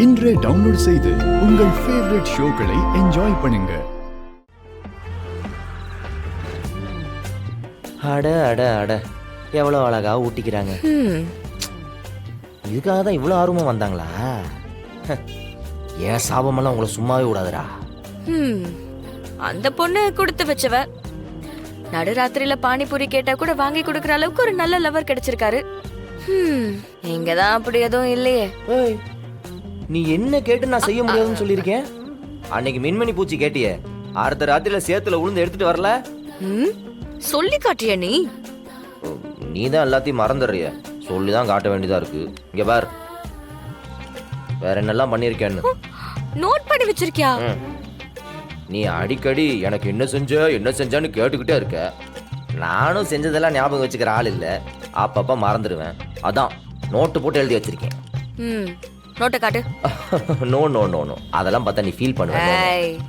இன்றே டவுன்லோட் செய்து உங்கள் ஃபேவரட் ஷோக்களை என்ஜாய் பண்ணுங்க. அட அட அட எவ்வளோ அழகா ஊட்டிக்கிறாங்க. இதுக்காக தான் இவ்வளோ ஆர்வமாக வந்தாங்களா? ஏன் சாபமெல்லாம் உங்களை சும்மாவே விடாதுடா. அந்த பொண்ணு கொடுத்து வச்சவ. நடுராத்திரியில பானிபூரி கேட்டா கூட வாங்கி கொடுக்கற அளவுக்கு ஒரு நல்ல லவர் கிடைச்சிருக்காரு. இங்கதான் அப்படி எதுவும் இல்லையே. ஏய், நீ என்ன கேட்டு நான் செய்ய முடியாதுன்னு சொல்லியிருக்கேன். அன்னைக்கு மின்மணி பூச்சி கேட்டியே, அடுத்த ராத்திரியில சேத்துல உளுந்து எடுத்துட்டு வரல. சொல்லி காட்டிய நீ? நீ தான் எல்லாத்தையும் மறந்துடுறிய. சொல்லிதான் காட்ட வேண்டியதா இருக்கு. இங்க பார், வேற என்னெல்லாம் பண்ணிருக்கேன்னு நோட் பண்ணி வச்சிருக்கியா? நீ அடிக்கடி எனக்கு என்ன செஞ்சான்னு கேட்டுக்கிட்டே இருக்க. நானும் செஞ்சதெல்லாம் ஞாபகம் வச்சுக்கிற ஆள் இல்ல, அப்பப்ப மறந்துடுவேன். அதான் நோட்டு போட்டு எழுதி வச்சிருக்கேன். நோட்டை காட்டு. நோ நோ நோ நோ, அதெல்லாம் பார்த்தா நீ ஃபீல் பண்ணுவ.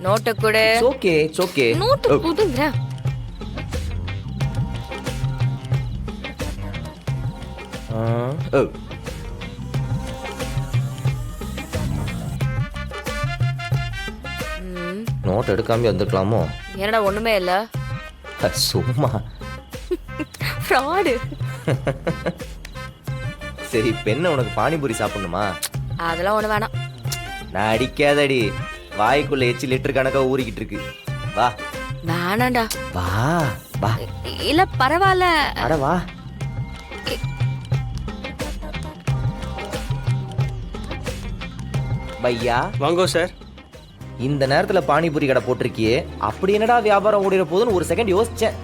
நோட்டை கூட. Okay okay. நோட்டு புதுங்க. நோட் எடுக்காம வந்துக்கலாமோ? என்னடா ஒண்ணுமே இல்ல. சும்மா ஃப்ராடு. சரி, பெண்ண உனக்கு பானிபூரி சாப்பிடணுமா? அதெல்லாம் ஒண்ணு வேணாம். நான் அடிக்காதடி, வாய்க்குள்ள எச்சி லிட்டர் கணக்கா ஊறிக்கிட்டு இருக்கு. வா. வேணாண்டா. வா வா. இல்ல பரவாயில்ல. அட வா. பையா வாங்கோ சார். இந்த நேரத்துல பானிபூரி கடை போட்டிருக்கியே, அப்படி என்னடா வியாபாரம் ஓடிற போதுன்னு ஒரு செகண்ட் யோசிச்சேன்.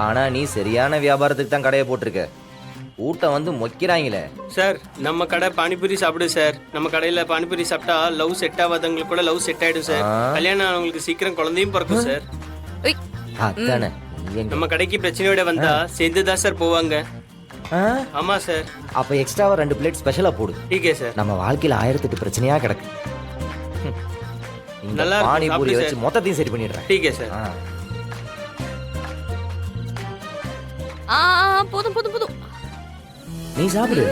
ஆனா நீ சரியான வியாபாரத்துக்கு தான் கடையை போட்டிருக்க. கூட்டம் வந்து மொக்கிறாங்களே. சார், நம்ம கடை பானிபூரி சாப்பிடு சார். நம்ம கடையில பானிபூரி சாப்பிட்டா லவ் செட் ஆகாதவங்களுக்கு கூட லவ் செட் ஆயிடும் சார். கல்யாணம் ஆனவங்களுக்கு சீக்கிரம் குழந்தையும் பிறக்கும் சார். அதானே. நம்ம கடைக்கு பிரச்சனையோட வந்தா சேர்ந்துதான் சார் போவாங்க. ஆமா சார். அப்ப எக்ஸ்ட்ராவா 2 பிளேட் ஸ்பெஷலா போடு. டீக்கே சார். நம்ம வாழ்க்கையில 1008 பிரச்சனையா கிடக்கு. நல்லா பானிபூரி வச்சு மொத்தத்தையும் சரி பண்ணிடுறேன். டீக்கே சார். போதும் போதும் போதும். நீ சாப்பிடு.